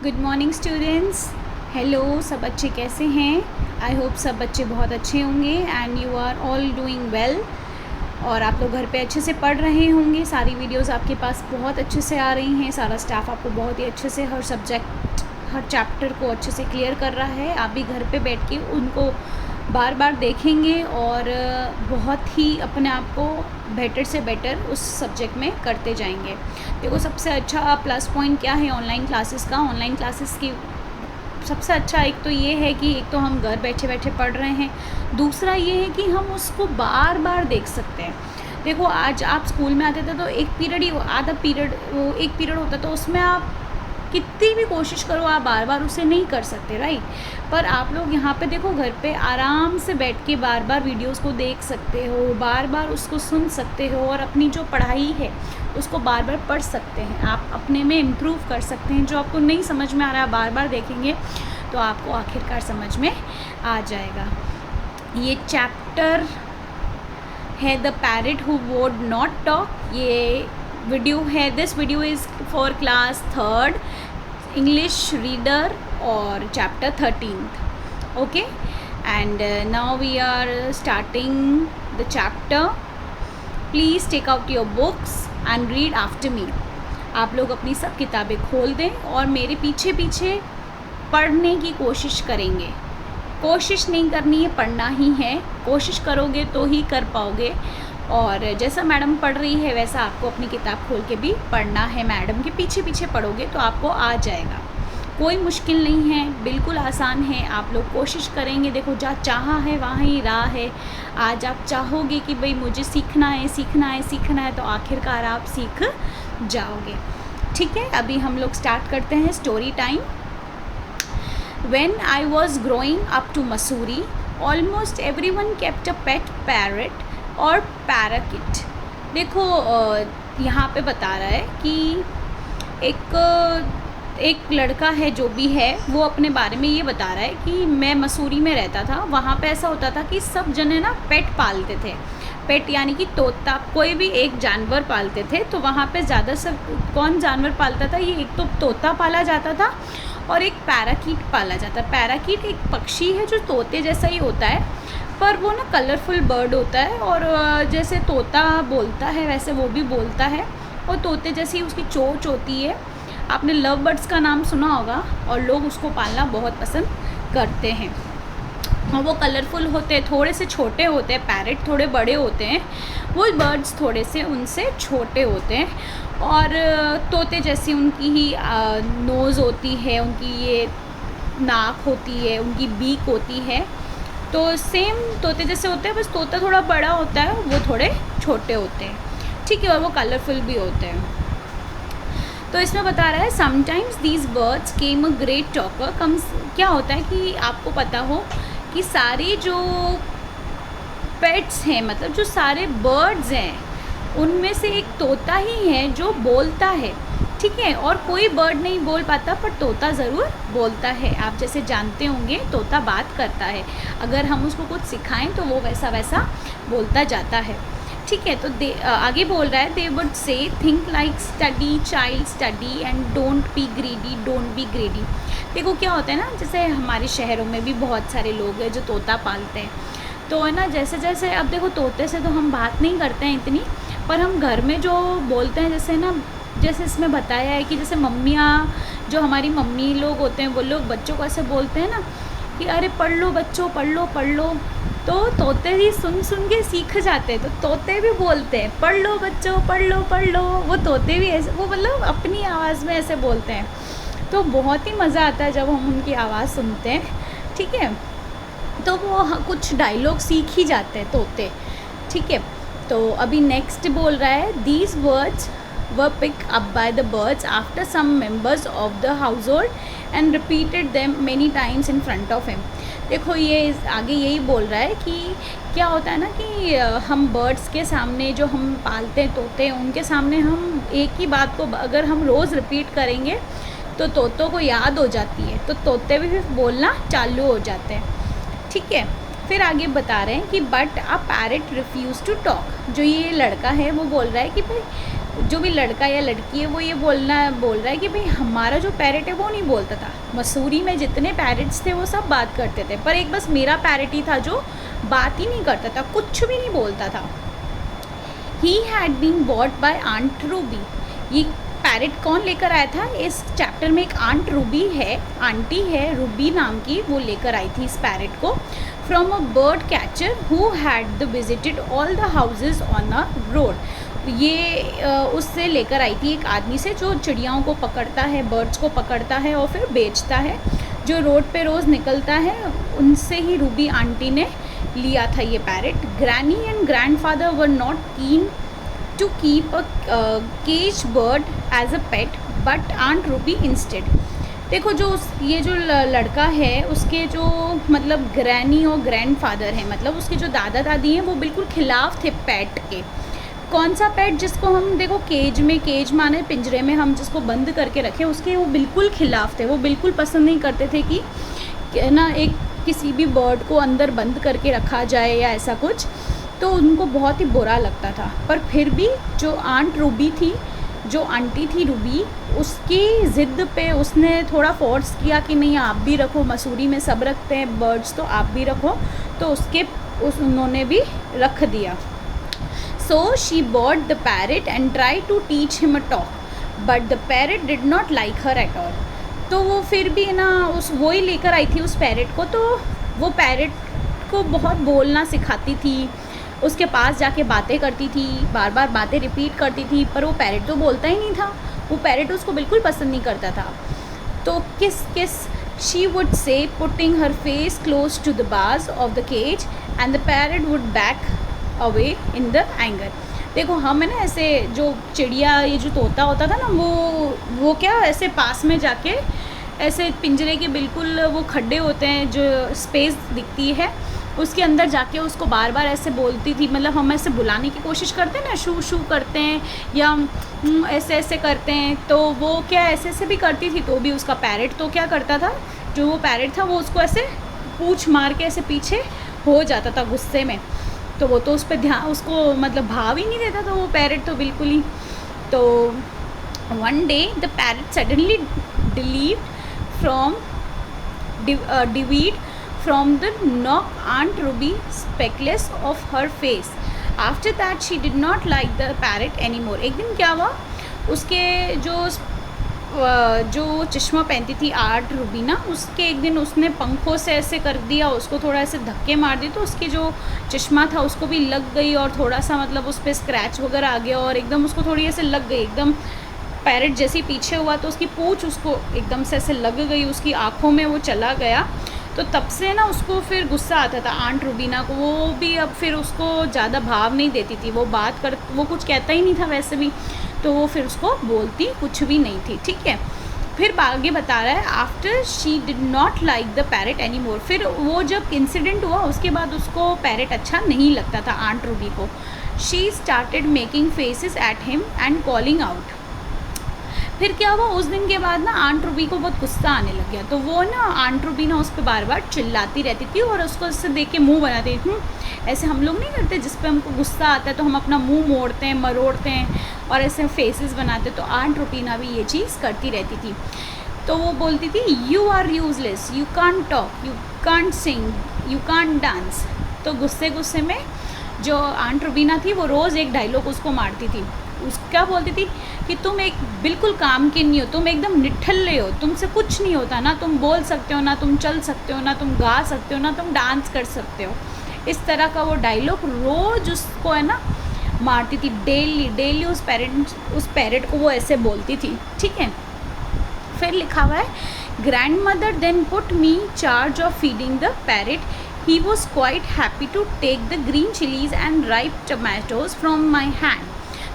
Good morning students. Hello, सब बच्चे कैसे हैं? आई होप सब बच्चे बहुत अच्छे होंगे and you are all doing well. और आप लोग घर पे अच्छे से पढ़ रहे होंगे। सारी वीडियोस आपके पास बहुत अच्छे से आ रही हैं। सारा स्टाफ आपको बहुत ही अच्छे से हर सब्जेक्ट हर चैप्टर को अच्छे से क्लियर कर रहा है। आप भी घर पे बैठ के उनको बार बार देखेंगे और बहुत ही अपने आप को बेटर से बेटर उस सब्जेक्ट में करते जाएंगे। देखो, सबसे अच्छा प्लस पॉइंट क्या है ऑनलाइन क्लासेस का? ऑनलाइन क्लासेस की सबसे अच्छा एक तो ये है कि एक तो हम घर बैठे बैठे पढ़ रहे हैं। दूसरा ये है कि हम उसको बार बार देख सकते हैं। देखो, आज आप स्कूल में आते थे तो एक पीरियड ही आधा पीरियड वो एक पीरियड होता तो उसमें आप कितनी भी कोशिश करो आप बार बार उसे नहीं कर सकते, राइट। पर आप लोग यहाँ पे देखो, घर पे आराम से बैठ के बार बार वीडियोस को देख सकते हो, बार बार उसको सुन सकते हो और अपनी जो पढ़ाई है उसको बार बार पढ़ सकते हैं। आप अपने में इम्प्रूव कर सकते हैं। जो आपको नहीं समझ में आ रहा है बार बार देखेंगे तो आपको आखिरकार समझ में आ जाएगा। ये चैप्टर है the parrot who would not talk. ये वीडियो है, this video is for class 3rd English reader और chapter 13th। Okay, and now we are starting the chapter. Please take out your books and read after me. आप लोग अपनी सब किताबें खोल दें और मेरे पीछे पीछे पढ़ने की कोशिश करेंगे। कोशिश नहीं करनी है, पढ़ना ही है। कोशिश करोगे तो ही कर पाओगे। और जैसा मैडम पढ़ रही है वैसा आपको अपनी किताब खोल के भी पढ़ना है। मैडम के पीछे पीछे पढ़ोगे तो आपको आ जाएगा। कोई मुश्किल नहीं है, बिल्कुल आसान है। आप लोग कोशिश करेंगे। देखो, जहाँ चाहा है वहाँ ही राह है। आज आप चाहोगे कि भाई मुझे सीखना है सीखना है सीखना है, तो आखिरकार आप सीख जाओगे। ठीक है, अभी हम लोग स्टार्ट करते हैं story time. When I was growing up to Missouri, almost everyone kept a pet parrot or parakeet। देखो, यहाँ पे बता रहा है कि एक लड़का है जो भी है वो अपने बारे में ये बता रहा है कि मैं मसूरी में रहता था। वहाँ पे ऐसा होता था कि सब जने ना पेट पालते थे। पेट यानी कि तोता, कोई भी एक जानवर पालते थे। तो वहाँ पे ज़्यादा सब कौन जानवर पालता था? ये एक तो तोता पाला जाता था और एक पैराकीट पाला जाता है। पैराकीट एक पक्षी है जो तोते जैसा ही होता है, पर वो ना कलरफुल बर्ड होता है और जैसे तोता बोलता है वैसे वो भी बोलता है और तोते जैसी उसकी चोंच होती है। आपने लव बर्ड्स का नाम सुना होगा और लोग उसको पालना बहुत पसंद करते हैं। और वो कलरफुल होते हैं, थोड़े से छोटे होते हैं। पैरट थोड़े बड़े होते हैं, वो बर्ड्स थोड़े से उनसे छोटे होते हैं और तोते जैसी उनकी ही नोज़ होती है, उनकी ये नाक होती है, उनकी बीक होती है। तो सेम तोते जैसे होते हैं, बस तोता थोड़ा बड़ा होता है, वो थोड़े छोटे होते हैं। ठीक है, और वो कलरफुल भी होते हैं। तो इसमें बता रहा है sometimes these birds came a great talker. क्या होता है कि आपको पता हो कि सारे जो पेट्स हैं, मतलब जो सारे बर्ड्स हैं, उनमें से एक तोता ही है जो बोलता है। ठीक है, और कोई बर्ड नहीं बोल पाता पर तोता ज़रूर बोलता है। आप जैसे जानते होंगे तोता बात करता है, अगर हम उसको कुछ सिखाएं तो वो वैसा वैसा बोलता जाता है। ठीक है, तो आगे बोल रहा है, they would say think like study child study and don't be ग्रेडी। देखो, क्या होता है ना, जैसे हमारे शहरों में भी बहुत सारे लोग हैं जो तोता पालते हैं। तो है ना, जैसे जैसे अब देखो, तोते से तो हम बात नहीं करते हैं इतनी, पर हम घर में जो बोलते हैं, जैसे ना, जैसे इसमें बताया है कि जैसे मम्मियाँ, जो हमारी मम्मी लोग होते हैं, वो लोग बच्चों को ऐसे बोलते हैं ना कि अरे पढ़ लो बच्चों, पढ़ लो पढ़ लो। तो तोते भी सुन सुन के सीख जाते हैं। तो तोते भी बोलते हैं पढ़ लो बच्चों, पढ़ लो पढ़ लो। वो तोते भी ऐसे, वो मतलब अपनी आवाज़ में ऐसे बोलते हैं। तो बहुत ही मज़ा आता है जब हम उनकी आवाज़ सुनते हैं। ठीक है, तो वो कुछ डायलॉग सीख ही जाते हैं तोते। ठीक है, तो अभी नेक्स्ट बोल रहा है, these words were pick up by the birds after some members of the household and repeated them many times in front of him. देखो, ये आगे यही बोल रहा है कि क्या होता है ना कि हम बर्ड्स के सामने, जो हम पालते हैं तोते, उनके सामने हम एक ही बात को अगर हम रोज़ रिपीट करेंगे तो तोतों को याद हो जाती है, तो तोते भी फिर बोलना चालू हो जाते हैं। ठीक है, फिर आगे बता रहे हैं कि but a parrot refuse to talk. जो ये लड़का है वो बोल रहा है कि भाई जो भी लड़का या लड़की है वो ये बोल रहा है कि भाई हमारा जो पैरेट है वो नहीं बोलता था, मसूरी में जितने पैरेट्स थे वो सब बात करते थे, पर एक बस मेरा पैरेट ही था जो बात ही नहीं करता था, कुछ भी नहीं बोलता था। He had been bought by aunt Ruby. ये पैरेट कौन लेकर आया था? इस चैप्टर में एक आंट रूबी है, आंटी है रूबी नाम की, वो लेकर आई थी इस पैरेट को from a bird catcher who had visited all the houses on a road. ये उससे लेकर आई थी एक आदमी से जो चिड़ियाओं को पकड़ता है, बर्ड्स को पकड़ता है और फिर बेचता है, जो रोड पे रोज़ निकलता है, उनसे ही रूबी आंटी ने लिया था ये parrot. Granny and grandfather were not keen to keep a cage bird as a pet but aunt Ruby instead. देखो जो ये जो लड़का है उसके जो मतलब ग्रैनी और ग्रैंडफादर हैं, मतलब उसके जो दादा दादी हैं वो बिल्कुल खिलाफ थे पेट के। कौन सा पेट? जिसको हम देखो केज माने पिंजरे में हम जिसको बंद करके रखें, उसके वो बिल्कुल खिलाफ थे। वो बिल्कुल पसंद नहीं करते थे कि ना एक किसी भी बर्ड को अंदर बंद करके रखा जाए या ऐसा कुछ, तो उनको बहुत ही बुरा लगता था। पर फिर भी जो आंट रूबी थी, जो आंटी थी रूबी, उसकी ज़िद पे उसने थोड़ा फोर्स किया कि नहीं आप भी रखो, मसूरी में सब रखते हैं बर्ड्स तो आप भी रखो, तो उन्होंने भी रख दिया। So she bought the parrot and tried to teach him a talk, but the parrot did not like her at all. तो वो फिर भी ना वो ही लेकर आई थी उस पैरेट को, तो वो पैरेट को बहुत बोलना सिखाती थी, उसके पास जाके बातें करती थी, बार बार बातें रिपीट करती थी, पर वो पैरेट तो बोलता ही नहीं था, वो पैरेट उसको बिल्कुल पसंद नहीं करता था। तो किस she would say, putting her face close to the bars of the cage, and the parrot would back away in the anger. देखो हम है ना ऐसे जो चिड़िया, ये जो तोता होता था ना, वो क्या ऐसे पास में जाके ऐसे पिंजरे के बिल्कुल वो खड्डे होते हैं जो स्पेस दिखती है, उसके अंदर जाके उसको बार बार ऐसे बोलती थी। मतलब हम ऐसे बुलाने की कोशिश करते हैं ना, शू शू करते हैं या ऐसे ऐसे करते हैं, तो वो क्या ऐसे ऐसे भी करती थी। तो भी उसका पैरेट तो क्या करता था, जो वो पैरेट था वो उसको ऐसे पूँछ मार के ऐसे पीछे हो जाता था गुस्से में, तो वो तो उस पर ध्यान, उसको मतलब भाव ही नहीं देता था वो पैरेट तो बिल्कुल ही। तो one day the parrot suddenly dived from the knock Aunt Ruby speckless of her face. After that she did not like the parrot anymore. एक दिन क्या हुआ, उसके जो चश्मा पहनती थी आंट रूबी ना, उसके एक दिन उसने पंखों से ऐसे कर दिया, उसको थोड़ा ऐसे धक्के मार दिए, तो उसके जो चश्मा था उसको भी लग गई और थोड़ा सा मतलब उस पर स्क्रैच वगैरह आ गया और एकदम उसको थोड़ी ऐसे लग गई। एकदम पैरेट जैसे ही पीछे हुआ तो उसकी पूँछ उसको एकदम से ऐसे लग गई, उसकी आँखों में वो चला गया। तो तब से ना उसको फिर गुस्सा आता था आंट रूबीना को, वो भी अब फिर उसको ज़्यादा भाव नहीं देती थी, वो कुछ कहता ही नहीं था वैसे भी, तो वो फिर उसको बोलती कुछ भी नहीं थी। ठीक है, फिर आगे बता रहा है after she did not like the parrot any more. फिर वो जब इंसिडेंट हुआ उसके बाद उसको पैरेट अच्छा नहीं लगता था आंट रूबी को। She started making faces at him and calling out. फिर क्या हुआ, उस दिन के बाद ना आंट रूबी को बहुत गुस्सा आने लग गया, तो वो ना आंट रूबी ना उस पर बार बार चिल्लाती रहती थी और उसको उससे देख के मुँह बनाती थी। ऐसे हम लोग नहीं करते, जिस पे हमको गुस्सा आता है तो हम अपना मुंह मोड़ते हैं, मरोड़ते हैं और ऐसे फेसेस बनाते हैं, तो आंट रूबीना भी ये चीज़ करती रहती थी। तो वो बोलती थी you are useless, you can't talk, you can't sing, you can't dance. तो गुस्से गुस्से में जो आंट रूबीना थी वो रोज़ एक डायलॉग उसको मारती थी। क्या बोलती थी कि तुम एक बिल्कुल काम की नहीं हो, तुम एकदम निठल्ले हो, तुमसे कुछ नहीं होता, ना तुम बोल सकते हो, ना तुम चल सकते हो, ना तुम गा सकते हो, ना तुम डांस कर सकते हो। इस तरह का वो डायलॉग रोज़ उसको है ना मारती थी, डेली उस पैरेट को वो ऐसे बोलती थी। ठीक है, फिर लिखा हुआ है grandmother then put me charge of feeding the parrot, he was quite happy to take the green chillies and ripe tomatoes from my hand.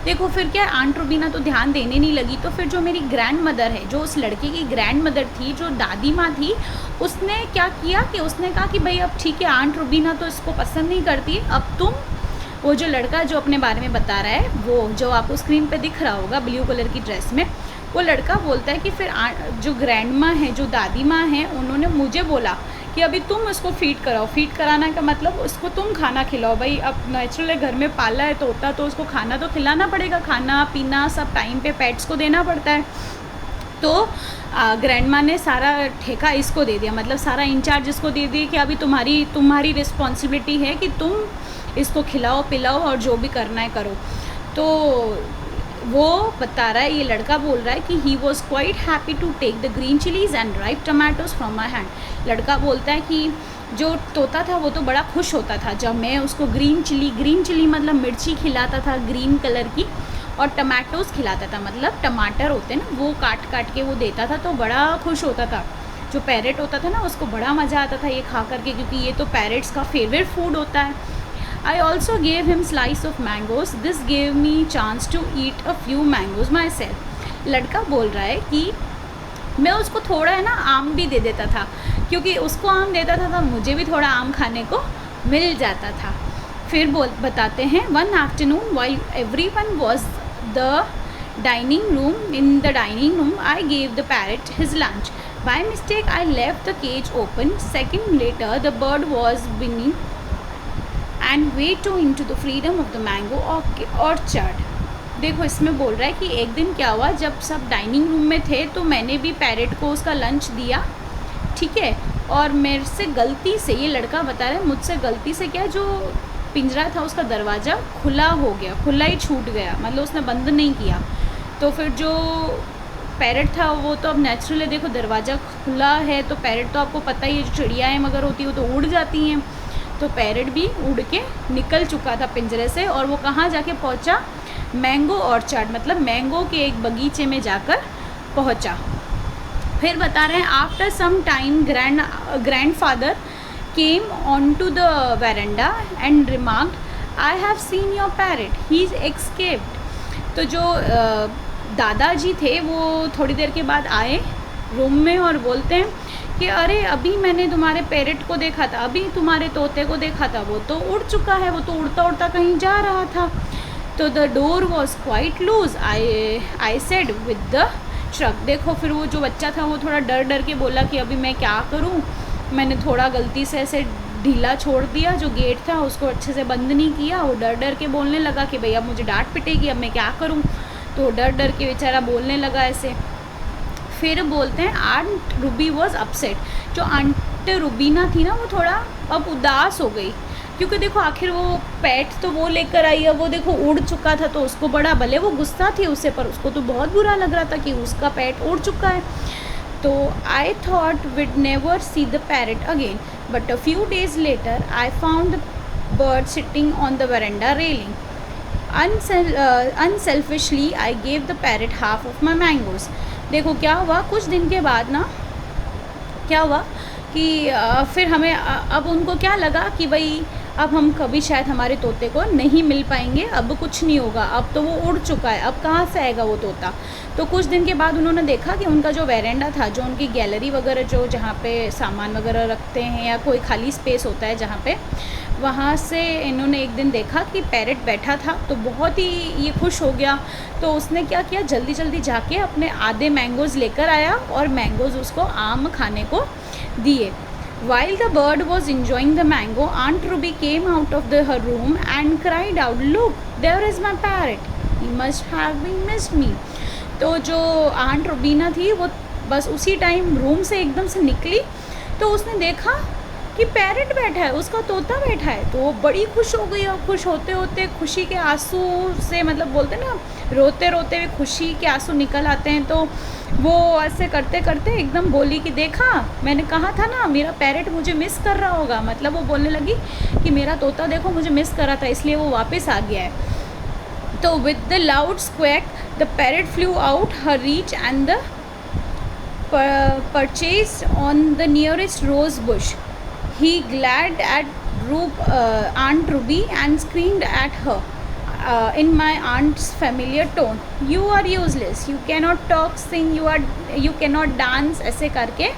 देखो फिर क्या, आंट रूबीना तो ध्यान देने नहीं लगी, तो फिर जो मेरी ग्रैंड मदर है, जो उस लड़के की ग्रैंड मदर थी, जो दादी माँ थी, उसने क्या किया कि उसने कहा कि भाई अब ठीक है, आंट रूबीना तो इसको पसंद नहीं करती, अब तुम, वो जो लड़का जो अपने बारे में बता रहा है, वो जो आपको स्क्रीन पे दिख रहा होगा ब्लू कलर की ड्रेस में, वो लड़का बोलता है कि फिर जो ग्रैंड माँ है, जो दादी माँ है, उन्होंने मुझे बोला कि अभी तुम उसको फ़ीड कराओ। फ़ीड कराना का मतलब उसको तुम खाना खिलाओ। भाई अब नेचुरल है, घर में पाला है तोता, तो उसको खाना तो खिलाना पड़ेगा, खाना पीना सब टाइम पे पेट्स को देना पड़ता है। तो ग्रैंड माँ ने सारा ठेका इसको दे दिया, मतलब सारा इंचार्ज इसको दे दिया कि अभी तुम्हारी रिस्पॉन्सिबिलिटी है कि तुम इसको खिलाओ पिलाओ और जो भी करना है करो। तो वो बता रहा है, ये लड़का बोल रहा है कि he was quite happy to take the green chillies and ripe tomatoes from my hand. लड़का बोलता है कि जो तोता था वो तो बड़ा खुश होता था जब मैं उसको ग्रीन चिली मतलब मिर्ची खिलाता था ग्रीन कलर की, और टमाटोज़ खिलाता था, मतलब टमाटर होते हैं ना, वो काट काट के वो देता था, तो बड़ा खुश होता था। जो पैरेट होता था ना उसको बड़ा मज़ा आता था ये खा करके, क्योंकि ये तो पैरेट्स का फेवरेट फूड होता है। I also gave him slice of mangoes. This gave me chance to eat a few mangoes myself. लड़का बोल रहा है कि मैं उसको थोड़ा है ना आम भी दे देता था, क्योंकि उसको आम देता था तो मुझे भी थोड़ा आम खाने को मिल जाता था। फिर बताते हैं, one afternoon while everyone was the dining room in the dining room, I gave the parrot his lunch. By mistake I left the cage open. Second later the bird was beginning and way two into the freedom of the mango orchard. देखो इसमें बोल रहा है कि एक दिन क्या हुआ, जब सब डाइनिंग रूम में थे तो मैंने भी पैरेट को उसका लंच दिया, ठीक है, और मेरे से गलती से, ये लड़का बता रहा है, मुझसे गलती से क्या, जो पिंजरा था उसका दरवाज़ा खुला हो गया, खुला ही छूट गया, मतलब उसने बंद नहीं किया। तो फिर जो पैरेट था वो तो अब नेचुरल है, देखो दरवाज़ा खुला है तो पैरेट तो आपको पता ही है, जो चिड़ियाएँ मगर होती है वो तो उड़ जाती हैं, तो पैरेट भी उड़ के निकल चुका था पिंजरे से, और वो कहाँ जाके पहुँचा, मैंगो ऑर्चर्ड, मतलब मैंगो के एक बगीचे में जाकर पहुँचा। फिर बता रहे हैं, after some time grandfather came on to the veranda and remarked, I have seen your parrot, he is escaped. तो जो दादाजी थे वो थोड़ी देर के बाद आए रूम में और बोलते हैं कि अरे अभी मैंने तुम्हारे पैरेट को देखा था, अभी तुम्हारे तोते को देखा था, वो तो उड़ चुका है, वो तो उड़ता उड़ता कहीं जा रहा था। तो the door was quite loose, I said with the shrug. देखो फिर वो जो बच्चा था वो थोड़ा डर डर के बोला कि अभी मैं क्या करूं, मैंने थोड़ा गलती से ऐसे ढीला छोड़ दिया, जो गेट था उसको अच्छे से बंद नहीं किया। वो डर डर के बोलने लगा कि भैया मुझे डांट पिटेगी, अब मैं क्या करूं। तो डर डर के बेचारा बोलने लगा ऐसे। फिर बोलते हैं, आंट रूबी वॉज अपसेट। जो आंट रूबीना थी ना वो थोड़ा अब उदास हो गई, क्योंकि देखो आखिर वो पैट तो वो लेकर आई है, वो देखो उड़ चुका था, तो उसको बड़ा, भले वो गुस्सा थी उससे पर उसको तो बहुत बुरा लग रहा था कि उसका पैट उड़ चुका है। तो I thought we'd never see the parrot again, but a few days later I found the bird sitting on the veranda railing. Unselfishly I gave the parrot half of my mangoes. देखो क्या हुआ, कुछ दिन के बाद ना क्या हुआ कि फिर हमें अब उनको क्या लगा कि भाई अब हम कभी शायद हमारे तोते को नहीं मिल पाएंगे, अब कुछ नहीं होगा, अब तो वो उड़ चुका है, अब कहाँ से आएगा वो तोता। तो कुछ दिन के बाद उन्होंने देखा कि उनका जो वेरेंडा था, जो उनकी गैलरी वगैरह, जो जहाँ पे सामान वगैरह रखते हैं या कोई खाली स्पेस होता है जहाँ पे, वहाँ से इन्होंने एक दिन देखा कि पैरेट बैठा था, तो बहुत ही ये खुश हो गया। तो उसने क्या किया, जल्दी जल्दी जाके अपने आधे मैंगोज़ लेकर आया और मैंगोज़ उसको आम खाने को दिए। While the bird was enjoying the mango, Aunt Ruby came out of her room and cried out, "Look, there is my parrot. He must have been missed me." तो जो आंट रुबीना थी वो बस उसी टाइम रूम से एकदम से निकली, तो उसने देखा कि पैरेट बैठा है, उसका तोता बैठा है, तो वो बड़ी खुश हो गई। और खुश होते होते खुशी के आंसू से, मतलब बोलते ना रोते रोते हुए खुशी के आंसू निकल आते हैं, तो वो ऐसे करते करते एकदम बोली कि देखा, मैंने कहा था ना मेरा पैरेट मुझे मिस कर रहा होगा। मतलब वो बोलने लगी कि मेरा तोता देखो मुझे मिस कर रहा था, इसलिए वो वापस आ गया है। तो with the loud squawk the parrot flew out her reach and the perched on the nearest rose bush. He glared at Aunt Ruby and screamed at her in my aunt's familiar tone, "You are useless. You cannot talk, sing. You cannot dance." ऐसे करके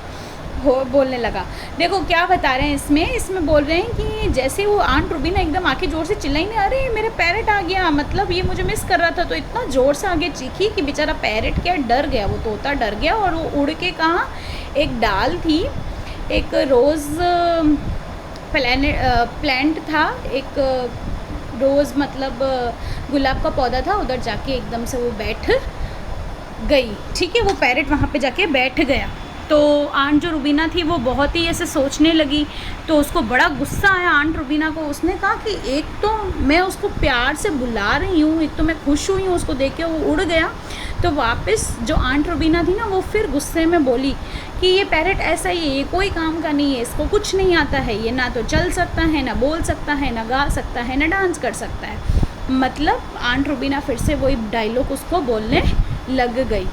बोलने लगा। देखो क्या बता रहे हैं इसमें बोल रहे हैं कि जैसे वो आंट रूबी ना एकदम आके ज़ोर से चिल्लाई नहीं, अरे मेरा पैरेट आ गया, मतलब ये मुझे मिस कर रहा था, तो इतना ज़ोर से आगे चीखी कि बेचारा पैरेट क्या डर गया, वो तोता डर गया और वो उड़ के कहाँ, एक डाल थी एक रोज़ प्लांट था, एक रोज़ मतलब गुलाब का पौधा था, उधर जाके एकदम से वो बैठ गई। ठीक है, वो पैरेट वहाँ पे जाके बैठ गया। तो आंट जो रुबीना थी वो बहुत ही ऐसे सोचने लगी, तो उसको बड़ा गुस्सा आया आंट रुबीना को। उसने कहा कि एक तो मैं उसको प्यार से बुला रही हूँ, एक तो मैं खुश हुई हूँ उसको देख के, वो उड़ गया। तो वापस जो आंट रुबीना थी ना, वो फिर गुस्से में बोली कि ये पैरेट ऐसा ही है, ये कोई काम का नहीं है, इसको कुछ नहीं आता है, ये ना तो चल सकता है, ना बोल सकता है, ना गा सकता है, ना डांस कर सकता है। मतलब आंट रुबीना फिर से वही डायलॉग उसको बोलने लग गई।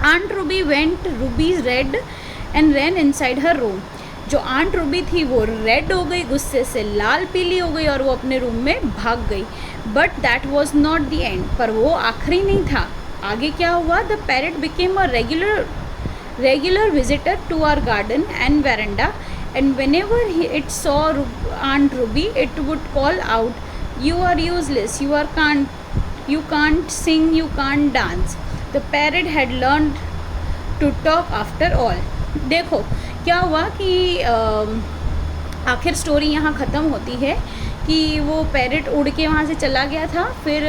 Aunt Ruby went ruby red and ran inside her room. जो आंट रूबी थी वो रेड हो गई, गुस्से से लाल पीली हो गई और वो अपने रूम में भाग गई। But that was not the end, पर वो आखिरी नहीं था। आगे क्या हुआ? The parrot became a regular visitor to our garden and veranda, and whenever it saw Aunt Ruby, it would call out, "You are useless. You can't sing. You can't dance." The parrot had learned to talk after all. देखो क्या हुआ कि आखिर story यहाँ ख़त्म होती है कि वो पैरेट उड़ के वहाँ से चला गया था। फिर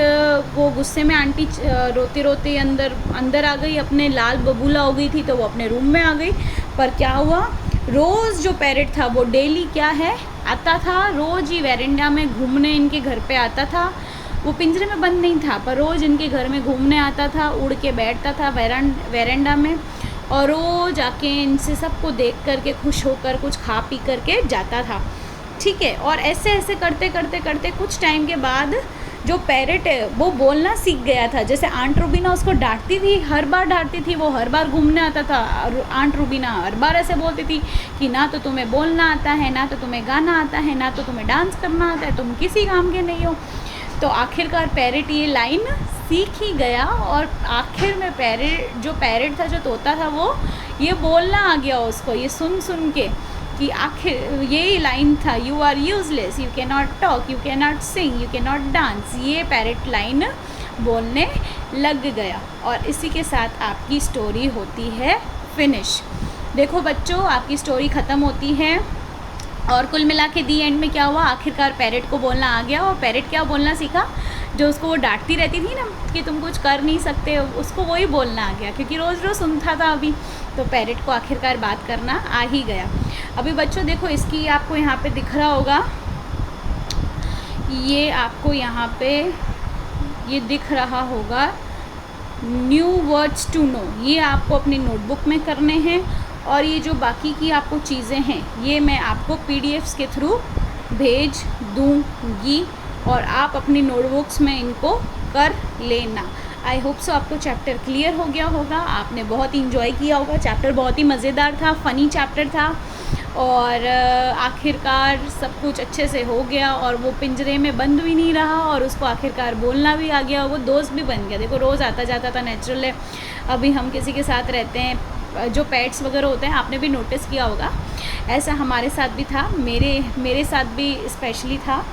वो गुस्से में आंटी रोते रोते अंदर आ गई, अपने लाल बबूला हो गई थी तो वो अपने रूम में आ गई। पर क्या हुआ, रोज़ जो पैरेट था वो डेली क्या है आता था, रोज़ ही वेरेंडा में घूमने इनके घर पे आता था। वो पिंजरे में बंद नहीं था, पर रोज़ इनके घर में घूमने आता था, उड़ के बैठता था वेरेंडा में, और रोज़ आके इनसे सबको देख करके खुश होकर कुछ खा पी करके जाता था। ठीक है, और ऐसे ऐसे करते करते करते कुछ टाइम के बाद जो पैरेट है वो बोलना सीख गया था। जैसे आंट रुबीना उसको डांटती थी, हर बार डांटती थी, वो हर बार घूमने आता था, और आंट रुबीना हर बार ऐसे बोलती थी कि ना तो तुम्हें बोलना आता है, ना तो तुम्हें गाना आता है, ना तो तुम्हें डांस करना आता है, तुम किसी काम के नहीं हो। तो आखिरकार पैरेट ये लाइन सीख ही गया, और आखिर में पैरेट था, जो तोता था, वो ये बोलना आ गया उसको, ये सुन सुन के कि आखिर यही लाइन था, "you are useless, you can not talk, you can not sing, you can not dance", ये पैरेट लाइन बोलने लग गया। और इसी के साथ आपकी स्टोरी होती है फिनिश। देखो बच्चों, आपकी स्टोरी ख़त्म होती है, और कुल मिला के दी एंड में क्या हुआ, आखिरकार पैरेट को बोलना आ गया। और पैरेट क्या बोलना सीखा, जो उसको वो डांटती रहती थी ना कि तुम कुछ कर नहीं सकते, उसको वही बोलना आ गया, क्योंकि रोज़ रोज़ सुनता था अभी। तो पैरेट को आखिरकार बात करना आ ही गया। अभी बच्चों देखो, इसकी आपको यहाँ पे दिख रहा होगा, ये आपको यहाँ पे ये दिख रहा होगा, न्यू वर्ड्स टू नो। ये आपको अपनी नोटबुक में करने हैं, और ये जो बाकी की आपको चीज़ें हैं ये मैं आपको PDFs के थ्रू भेज दूँगी, और आप अपनी नोटबुक्स में इनको कर लेना। आई होप सो आपको चैप्टर क्लियर हो गया होगा, आपने बहुत इंजॉय किया होगा। चैप्टर बहुत ही मज़ेदार था, फ़नी चैप्टर था, और आखिरकार सब कुछ अच्छे से हो गया, और वो पिंजरे में बंद भी नहीं रहा, और उसको आखिरकार बोलना भी आ गया, वो दोस्त भी बन गया। देखो रोज़ आता जाता था, नेचुरल है। अभी हम किसी के साथ रहते हैं, जो पेट्स वगैरह होते हैं, आपने भी नोटिस किया होगा, ऐसा हमारे साथ भी था, मेरे साथ भी स्पेशली था।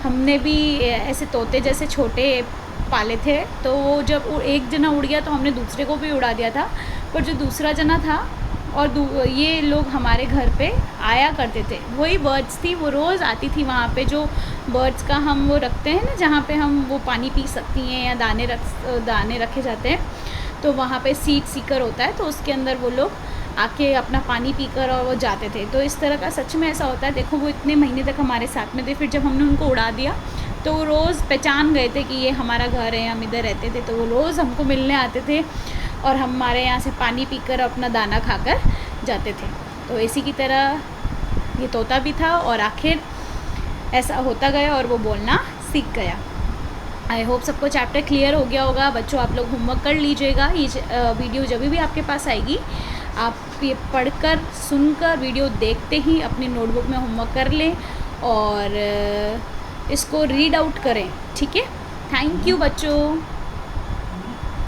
हमने भी ऐसे तोते जैसे छोटे पाले थे, तो वो जब एक जना उड़ गया तो हमने दूसरे को भी उड़ा दिया था। पर जो दूसरा जना था, और ये लोग हमारे घर पे आया करते थे, वही बर्ड्स थी, वो रोज़ आती थी वहाँ पे, जो बर्ड्स का हम वो रखते हैं ना, जहाँ पे हम वो पानी पी सकती हैं या दाने रखे जाते हैं, तो वहाँ पे सीड सीकर होता है, तो उसके अंदर वो लोग आके अपना पानी पीकर और वो जाते थे। तो इस तरह का सच में ऐसा होता है। देखो वो इतने महीने तक हमारे साथ में थे, फिर जब हमने उनको उड़ा दिया तो वो रोज़ पहचान गए थे कि ये हमारा घर है, हम इधर रहते थे, तो वो रोज़ हमको मिलने आते थे, और हमारे यहाँ से पानी पीकर अपना दाना खाकर जाते थे। तो इसी की तरह ये तोता भी था, और आखिर ऐसा होता गया और वो बोलना सीख गया। आई होप सबको चैप्टर क्लियर हो गया होगा। बच्चों आप लोग होमवर्क कर लीजिएगा, ये वीडियो जब भी आपके पास आएगी आप ये पढ़कर सुनकर वीडियो देखते ही अपनी नोटबुक में होमवर्क कर लें, और इसको रीड आउट करें। ठीक है, थैंक यू बच्चों।